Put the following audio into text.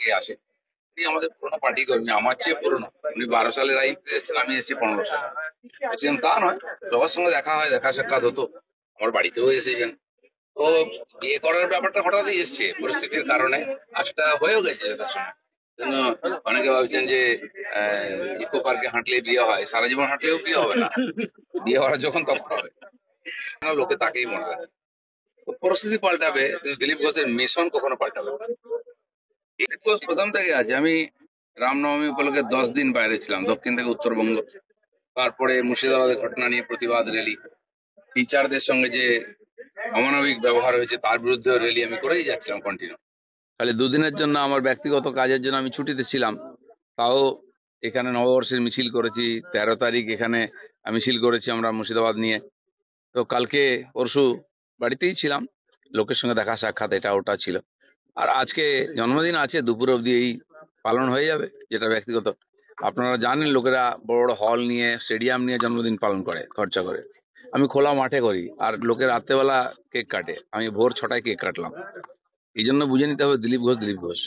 কে আসে। উনি আমাদের পুরোনো পার্টি কর্মী, আমার চেয়ে পুরোনো। উনি 12 সালে রাজনীতিতে এসেছেন, আমি এসেছি 15 সালে। এসেছেন তা নয়, সবার সঙ্গে দেখা হয়, দেখা সাক্ষাৎ হতো। আমার বাড়িতেও এসেছেন। তো বিয়ে করার ব্যাপারটা হঠাৎই এসছে পরিস্থিতির কারণে, আর সেটা হয়েও গেছে যথাসময়। জন্য অনেকে ভাবছেন যে ইকো পার্কে হাঁটলে বিয়ে হয়, সারা জীবন হাঁটলেও বিয়ে হবে না, বিয়ে হওয়ার যখন তখন হবে। লোকে তাকেই মনে রাখে। তো পরিস্থিতি পাল্টাবে, কিন্তু দিলীপ ঘোষের মিশন কখনো পাল্টাবে না। দিলীপ ঘোষ প্রথম থেকে আছে। আমি রামনবমী উপলক্ষে 10 দিন বাইরে ছিলাম, দক্ষিণ থেকে উত্তরবঙ্গ। তারপরে মুর্শিদাবাদের ঘটনা নিয়ে প্রতিবাদ র্যালি, টিচারদের সঙ্গে যে অমানবিক ব্যবহার হয়েছে তার বিরুদ্ধে র্যালি আমি করেই যাচ্ছিলাম কন্টিনিউ। খালি দুদিনের জন্য আমার ব্যক্তিগত কাজের জন্য আমি ছুটিতে ছিলাম, তাও এখানে নববর্ষের মিছিল করেছি। 13 তারিখ এখানে মিছিল করেছি আমরা মুর্শিদাবাদ নিয়ে। তো কালকে পরশু বাড়িতেই ছিলাম, লোকের সঙ্গে দেখা সাক্ষাৎ এটা ওটা ছিল। আর আজকে জন্মদিন আছে, দুপুর অবধি এই পালন হয়ে যাবে, যেটা ব্যক্তিগত। আপনারা জানেন লোকেরা বড় বড় হল নিয়ে, স্টেডিয়াম নিয়ে জন্মদিন পালন করে, খরচা করে। আমি খোলা মাঠে করি, আর লোকে রাত্রেবেলা কেক কাটে, আমি ভোর 6টায় কেক কাটলাম। এই জন্য বুঝে নিতে হবে দিলীপ ঘোষ দিলীপ ঘোষ।